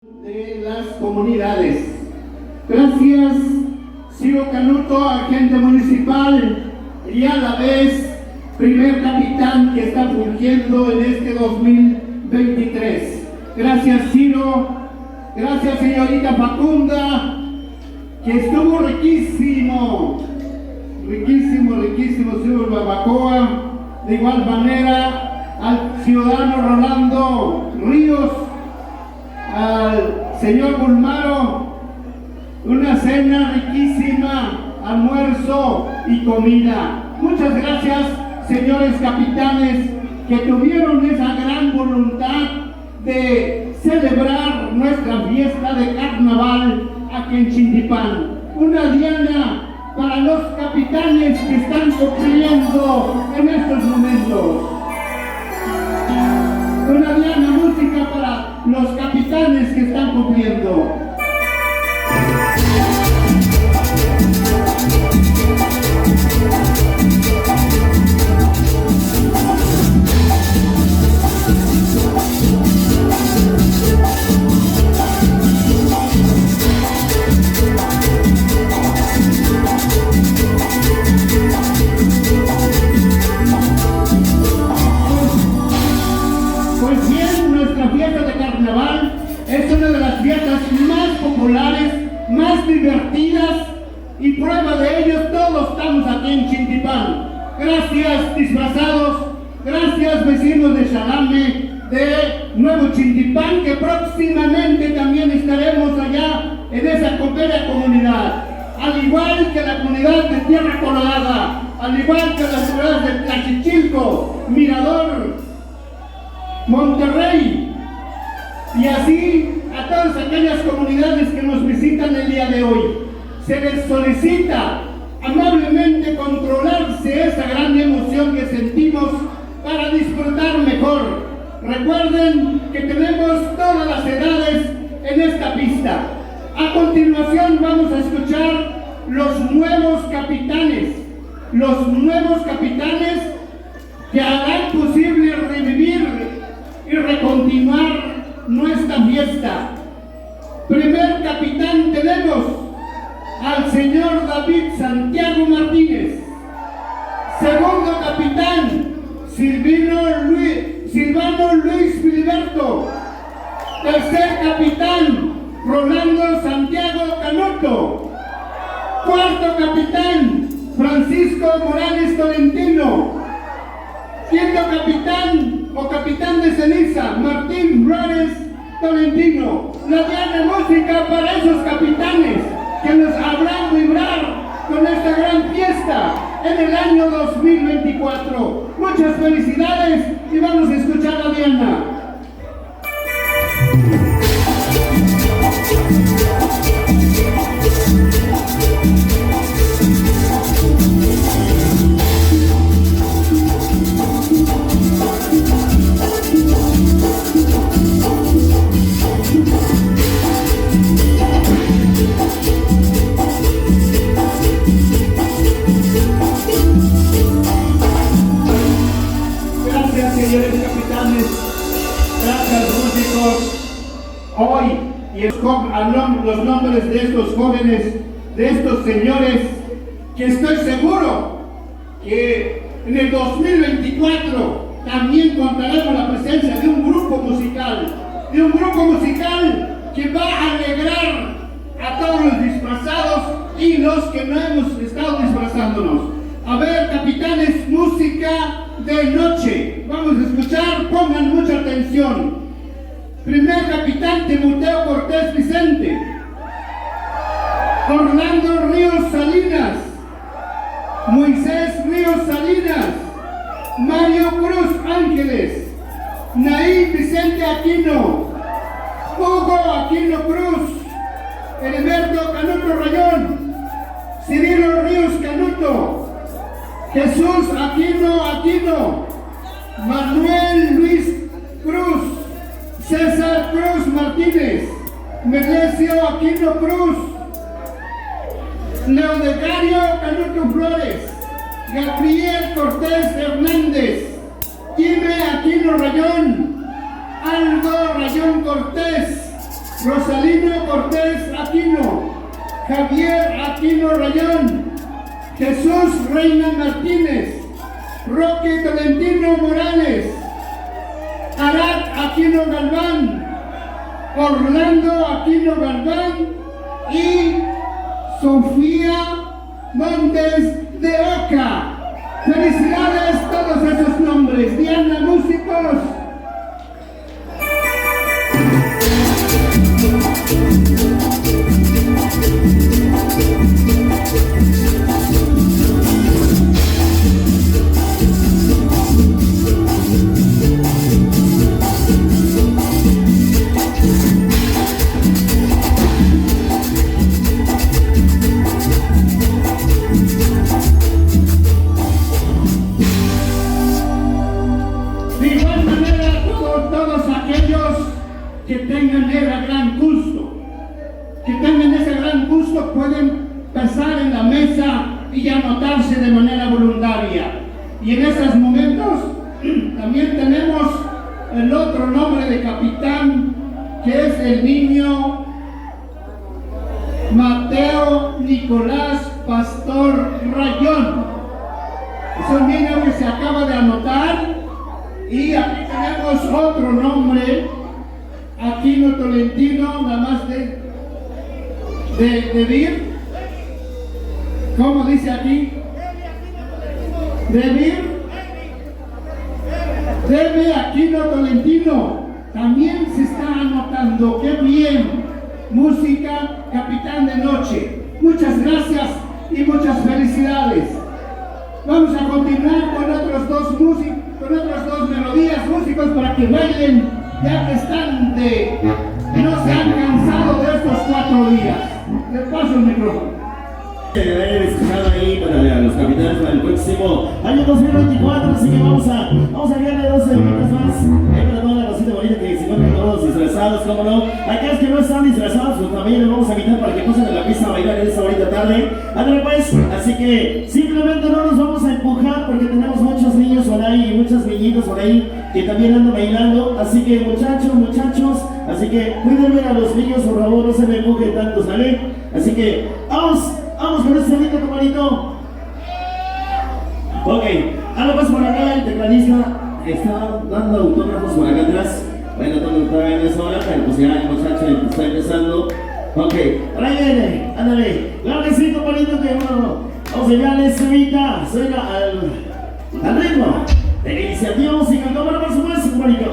de las comunidades. Gracias, Ciro Canuto, agente municipal y a la vez primer capitán que está fungiendo en este 2023. Gracias, Ciro. Gracias, señorita Facunda, que estuvo riquísimo, Ciro Barbacoa. De igual manera, al ciudadano Rolando Ríos, al señor Bulmaro, una cena riquísima, almuerzo y comida. Muchas gracias, señores capitanes, que tuvieron esa gran voluntad de celebrar nuestra fiesta de carnaval aquí en Chintipán. Una diana para los capitanes que están cumpliendo en estos momentos. Una diana música para los capitanes que están cumpliendo. Pues bien, nuestra fiesta de carnaval es una de las fiestas más populares, más divertidas, y prueba de ello todos estamos aquí en Chintipán. Gracias, disfrazados, gracias, vecinos de Xalame, de Nuevo Chintipán, que próximamente también estaremos allá en esa bella comunidad. Al igual que la comunidad de Tierra Colorada, al igual que las ciudades de Tlachichilco, Mirador, Monterrey, y así a todas aquellas comunidades que nos visitan el día de hoy. Se les solicita amablemente controlarse esa gran emoción que sentimos para disfrutar mejor. Recuerden que tenemos todas las edades en esta pista. A continuación vamos a escuchar los nuevos capitanes que harán posible revivir y recontinuar nuestra fiesta. Primer capitán tenemos al señor David Santiago Martínez. Segundo capitán, Silvano Luis Filiberto. Tercer capitán, Rolando Santiago Canuto. Cuarto capitán, Francisco Morales Tolentino. Quinto capitán o capitán de ceniza, Martín Flores Tolentino. La diana música para esos capitanes que nos habrán vibrar con esta gran fiesta en el año 2024. Muchas felicidades y vamos a escuchar la diana. Señores capitanes, gracias músicos. Hoy, y los nombres de estos jóvenes, de estos señores, que estoy seguro que en el 2024 también contaremos la presencia de un grupo musical que va a alegrar a todos los disfrazados y los que no hemos estado disfrazándonos. A ver, capitanes, música de noche. Vamos a escuchar, pongan mucha atención. Primer capitán, Timoteo Cortés Vicente. Orlando Ríos Salinas. Moisés Ríos Salinas. Mario Cruz Ángeles. Naí Vicente Aquino. Hugo Aquino Cruz. Heriberto Canuto Rayón. Cirilo Ríos Canuto. Jesús Aquino, Manuel Luis Cruz, César Cruz Martínez, Melesio Aquino Cruz, Leodegario Canuto Flores, Gabriel Cortés Hernández, Jimé Aquino Rayón, Aldo Rayón Cortés, Rosalino Cortés Aquino, Javier Aquino Rayón, Jesús Reina Martínez, Roque Tolentino Morales, Arat Aquino Galván, Orlando Aquino Galván y Sofía Montes de Oca. Felicidades todos esos nombres. Diana, músicos. Pueden pasar en la mesa y anotarse de manera voluntaria. Y en esos momentos también tenemos el otro nombre de capitán, que es el niño Mateo Nicolás Pastor Rayón. Es un niño que se acaba de anotar. Y aquí tenemos otro nombre, Aquino Tolentino, nada más de Vir. ¿Cómo dice aquí? Debe Aquino Tolentino. También se está anotando. ¡Qué bien! Música, capitán de noche. Muchas gracias y muchas felicidades. Vamos a continuar con otros dos músicos, con otras dos melodías, músicos, para que bailen, ya que no se han cansado de estos 4 días. Le paso el micrófono. Haber escuchado ahí para los capitanes para el próximo año 2024, así que vamos a enviarle 12 minutos más para toda la cosita bonita que se encuentran todos disfrazados, como no. Aquellos que no están disfrazados, pues también les vamos a invitar para que pasen a la pista a bailar en esta bonita tarde. Ándale pues, así que simplemente no nos vamos a empujar porque tenemos muchos niños por ahí y muchos niñitos por ahí que también andan bailando, así que muchachos, así que cuídenme a los niños, por favor, no se me empujen tanto, ¿sale? Así que vamos con este bonito compañito. Ok, ahora pues por acá el tecladista está dando autógrafos por acá atrás. Bueno, todavía no es hora, pero pues ya el muchacho está empezando. Ok, ahora viene, ándale. Claro que sí, compañito, que bueno, vamos a enviarle Sevita, suena al ritmo de la iniciativa musical. ¿Cómo no, por supuesto, compañito?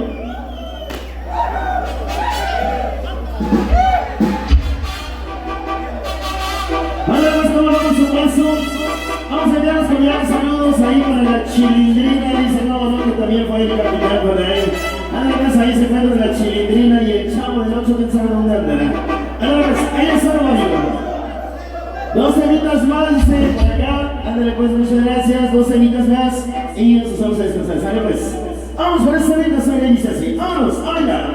Vamos a enviar los cordiales saludos ahí para la Chilindrina, dice no, que también fue el capitán con él. Además ahí se encuentra la Chilindrina y el chavo del 8, que sabe dónde andará. Ahora pues, ahí está el bonito. 2 semitas más, dice por acá. Ándale pues, muchas gracias. 2 semitas más y nos vamos a descansar. Sale pues. Vamos por esta semita, se organiza así. Vámonos, hola.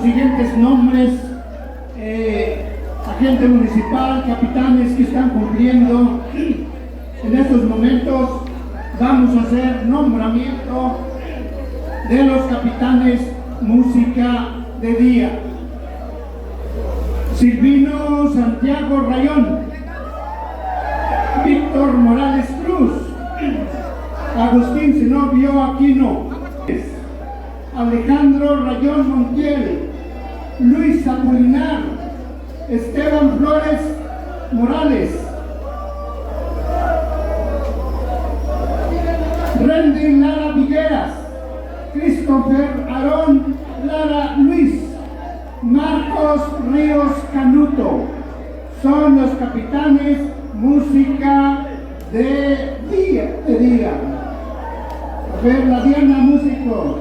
siguientes nombres: agente municipal, capitanes que están cumpliendo. En estos momentos vamos a hacer nombramiento de los capitanes música de día. Silvino Santiago Rayón, Víctor Morales Cruz, Agustín Zenobio Aquino, Alejandro Rayón Montiel, Luis Apolinar, Esteban Flores Morales, Randy Lara Vigueras, Christopher Aarón Lara Luis, Marcos Ríos Canuto. Son los capitanes música de día. A ver, la Diana, músicos.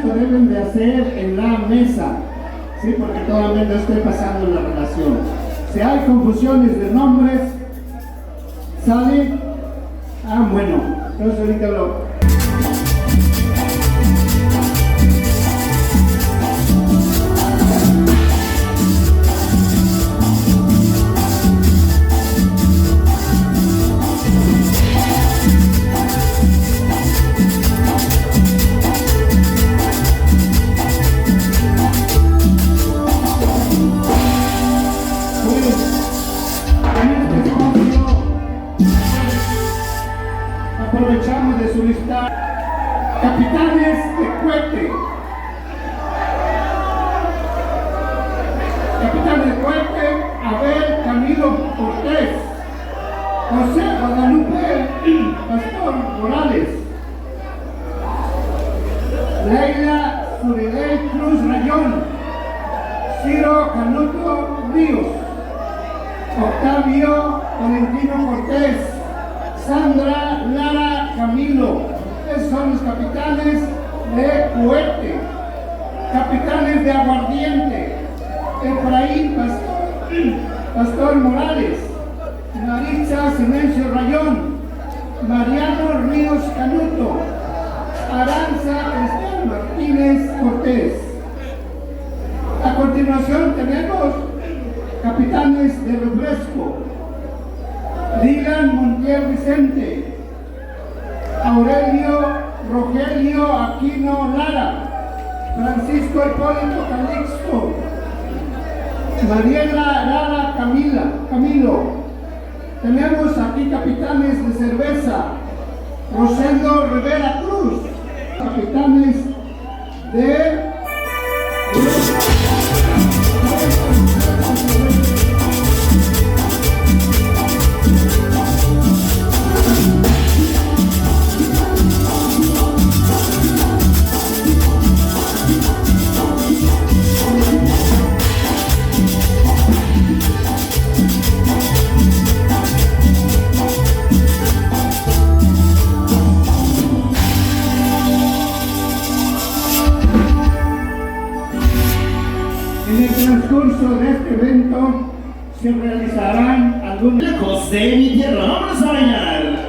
Lo deben de hacer en la mesa, ¿sí? Porque todavía no estoy pasando la relación. Si hay confusiones de nombres, ¿sale? Bueno, entonces ahorita lo... Aprovechamos de solicitar capitanes de cohete. Capitán de cohete: Abel Camilo Cortés, José Guadalupe Pastor Morales, Leila Suridey Cruz Rayón, Ciro Canuto Ríos, Octavio Valentino Cortés, Sandra Lara Camilo. Esos son los capitanes de cohete. Capitanes de aguardiente: Efraín Pastor Morales, Maritza Silencio Rayón, Mariano Ríos Canuto, Aranza Esther Martínez Cortés. A continuación tenemos capitanes de refresco: Dylan Montiel Vicente, Aurelio Rogelio Aquino Lara, Francisco Hipólito Calixto, Mariela Lara Camilo. Tenemos aquí capitanes de cerveza: Rosendo Rivera Cruz. Capitanes de... En el transcurso de este evento se realizarán algunos... Lejos de mi tierra, vamos a bailar.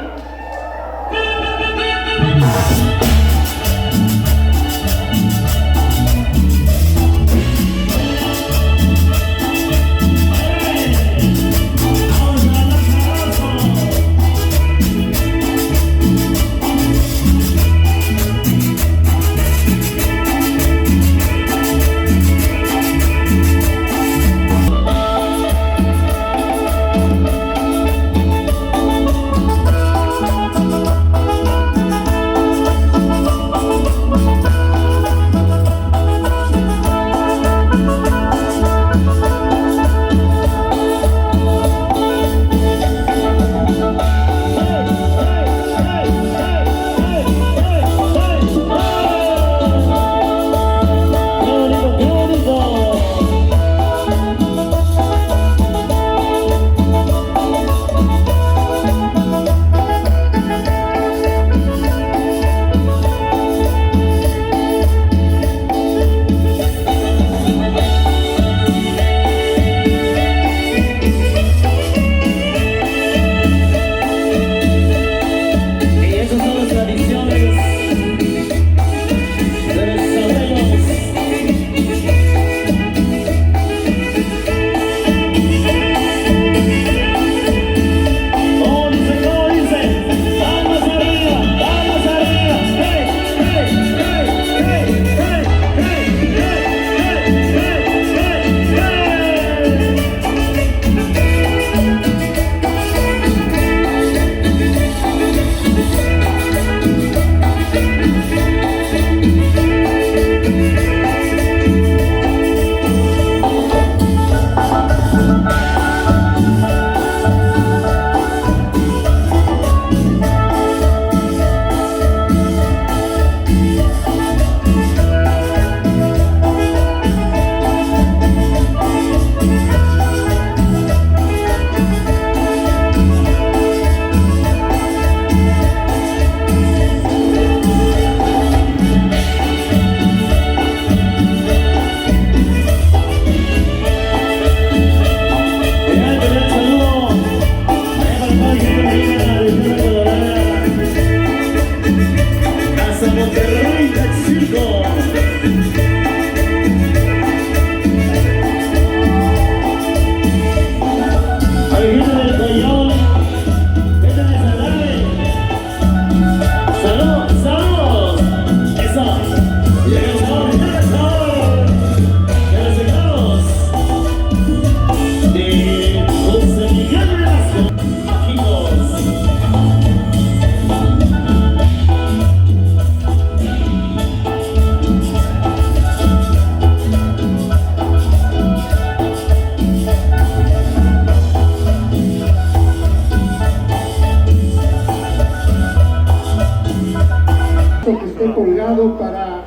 preparado para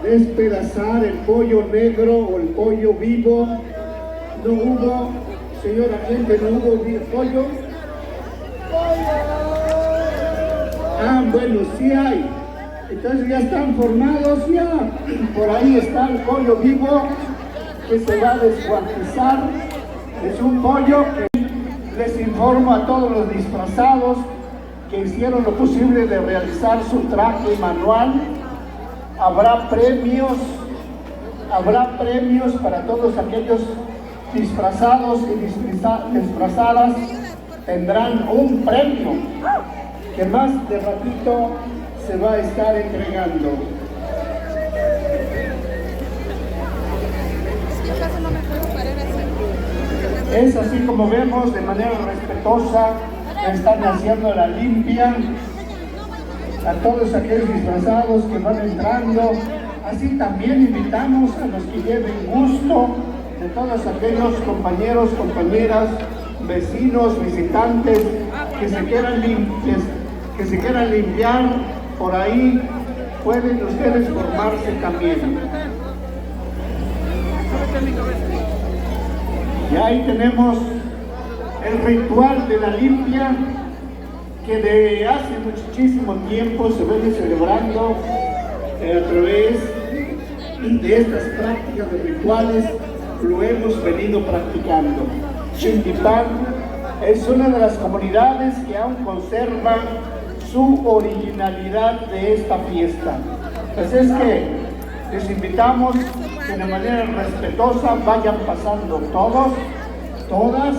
despedazar el pollo negro o el pollo vivo. No hubo, señor agente, no hubo pollo. Ah, bueno, sí hay. Entonces ya están formados, ya. Por ahí está el pollo vivo que se va a descuartizar. Es un pollo que les informo a todos los disfrazados que hicieron lo posible de realizar su traje manual. Habrá premios para todos aquellos disfrazados y disfrazadas. Tendrán un premio que más de ratito se va a estar entregando. Es así como vemos, de manera respetuosa, están haciendo la limpia a todos aquellos disfrazados que van entrando. Así también invitamos a los que lleven gusto, de todos aquellos compañeros, compañeras, vecinos, visitantes que se quieran limpiar por ahí, pueden ustedes formarse también. Y ahí tenemos el ritual de la limpia que de hace muchísimo tiempo se viene celebrando a través de estas prácticas de rituales. Lo hemos venido practicando. Xintipan es una de las comunidades que aún conserva su originalidad de esta fiesta. Pues es que les invitamos que de manera respetuosa vayan pasando todos, todas,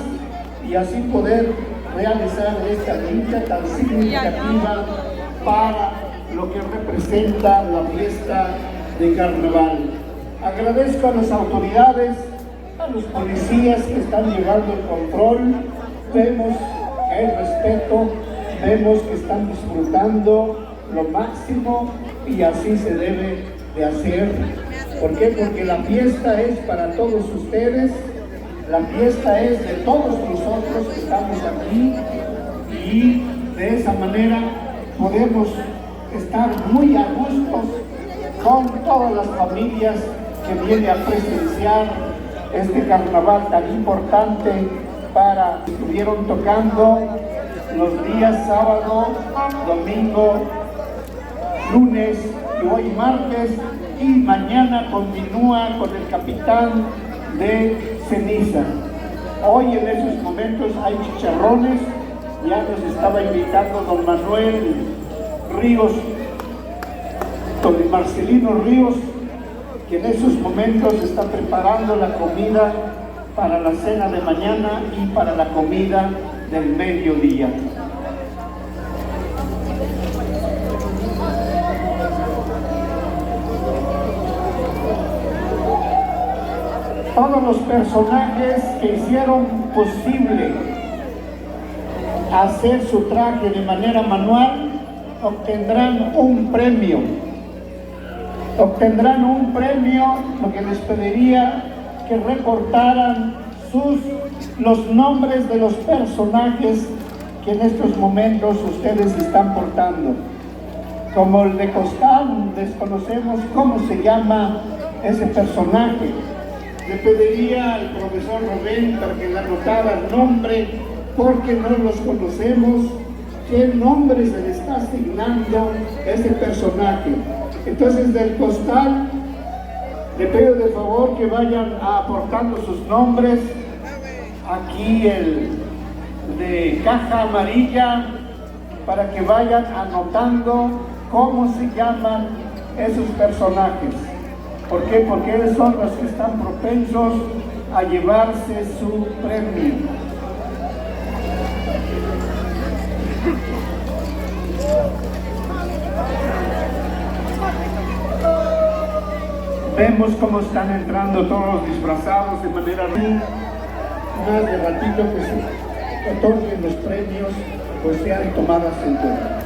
y así poder realizar esta limpia tan significativa para lo que representa la fiesta de carnaval. Agradezco a las autoridades, a los policías que están llevando el control. Vemos que hay respeto, vemos que están disfrutando lo máximo y así se debe de hacer. ¿Por qué? Porque la fiesta es para todos ustedes, la fiesta es de todos nosotros que estamos aquí, y de esa manera podemos estar muy a gusto con todas las familias que vienen a presenciar este carnaval tan importante para que estuvieron tocando los días sábado, domingo, lunes y hoy martes, y mañana continúa con el capitán de ceniza. Hoy en esos momentos hay chicharrones, ya nos estaba invitando don Manuel Ríos, don Marcelino Ríos, que en esos momentos está preparando la comida para la cena de mañana y para la comida del mediodía. Todos los personajes que hicieron posible hacer su traje de manera manual obtendrán un premio. Obtendrán un premio, lo que les pediría que reportaran los nombres de los personajes que en estos momentos ustedes están portando. Como el de Costal, desconocemos cómo se llama ese personaje. Le pediría al profesor Rubén para que le anotara el nombre, porque no los conocemos, qué nombre se le está asignando a ese personaje. Entonces, del Costal, le pido de favor que vayan aportando sus nombres. Aquí el de caja amarilla, para que vayan anotando cómo se llaman esos personajes. ¿Por qué? Porque ellos son los que están propensos a llevarse su premio. Vemos cómo están entrando todos los disfrazados de manera más de ratito que se otorguen los premios, pues sean tomadas en cuenta.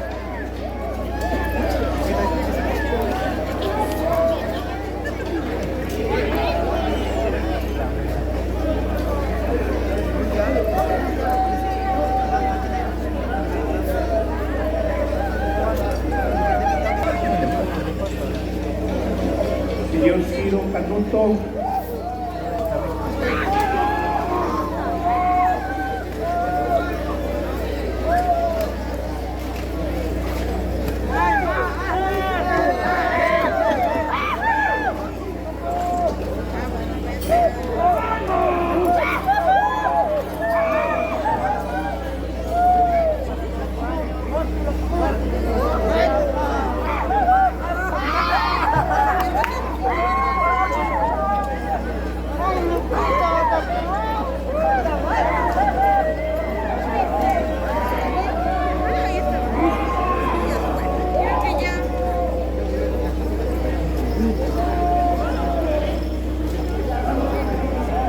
Canuto.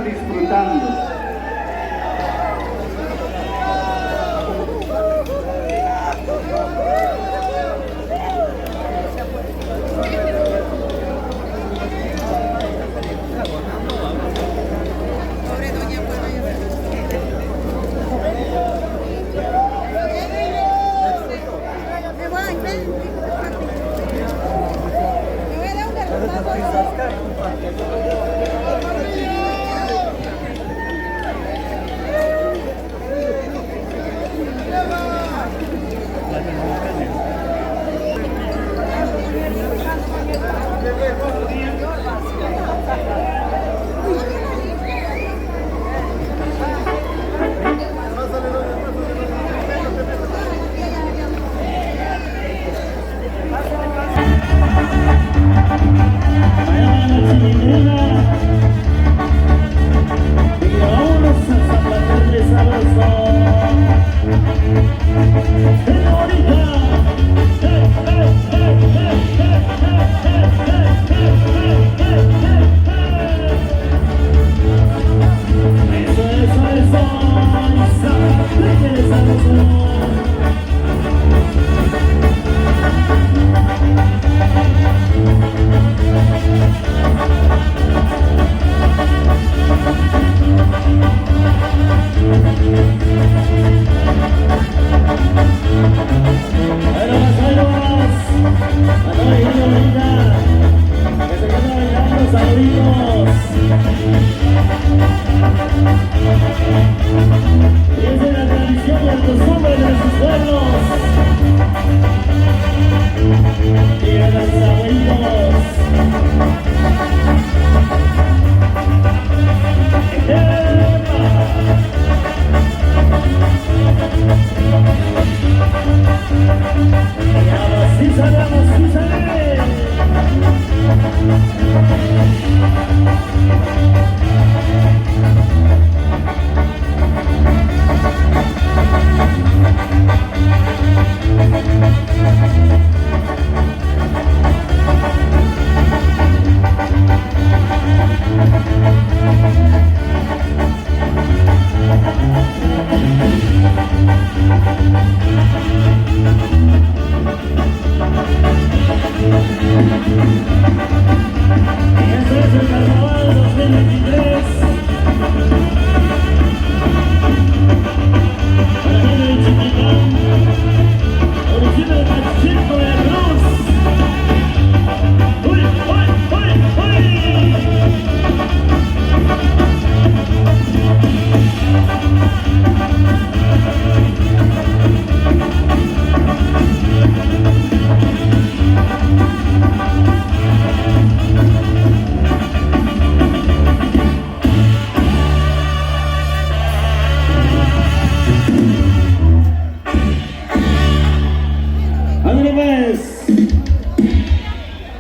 Disfrutando. Pobre doña, pues vaya a ver. Me voy a dar un garrotazo.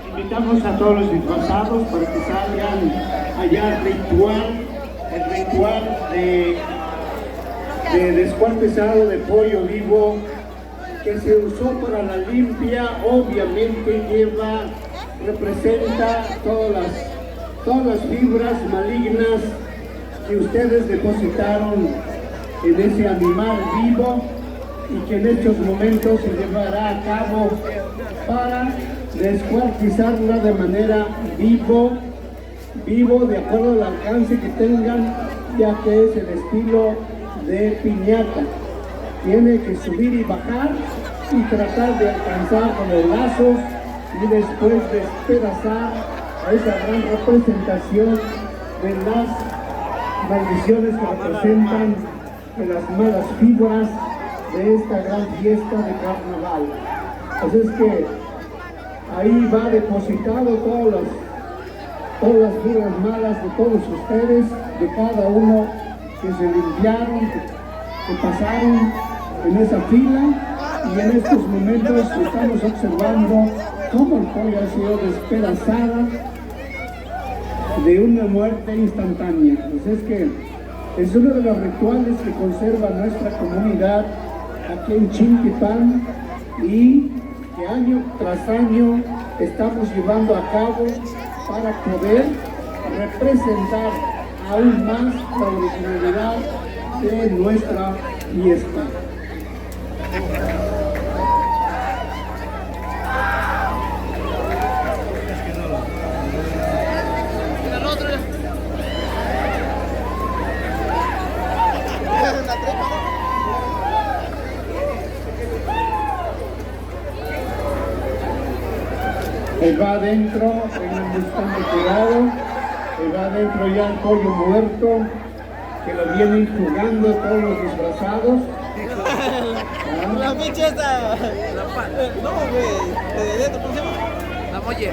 Invitamos a todos los disfrazados para que salgan allá el ritual de descuartizado de pollo vivo que se usó para la limpia. Obviamente representa todas las fibras malignas que ustedes depositaron en ese animal vivo y que en estos momentos se llevará a cabo para descuartizarla de manera vivo, de acuerdo al alcance que tengan, ya que es el estilo de piñata. Tiene que subir y bajar y tratar de alcanzar con los lazos y después despedazar a esa gran representación de las maldiciones que representan de las malas fibras de esta gran fiesta de carnaval. Así es que ahí va depositado todas las vibras malas de todos ustedes, de cada uno que se limpiaron, que pasaron en esa fila, y en estos momentos estamos observando cómo el pollo ha sido despedazado de una muerte instantánea. Pues es que es uno de los rituales que conserva nuestra comunidad aquí en Chinquipán y que año tras año estamos llevando a cabo para poder representar aún más la originalidad de nuestra fiesta. Ahí va adentro, tengan bastante cuidado, ahí va adentro ya el pollo muerto, que lo vienen jugando todos los disfrazados. La pinche esta. No, güey. ¿Cómo se llama? La molle.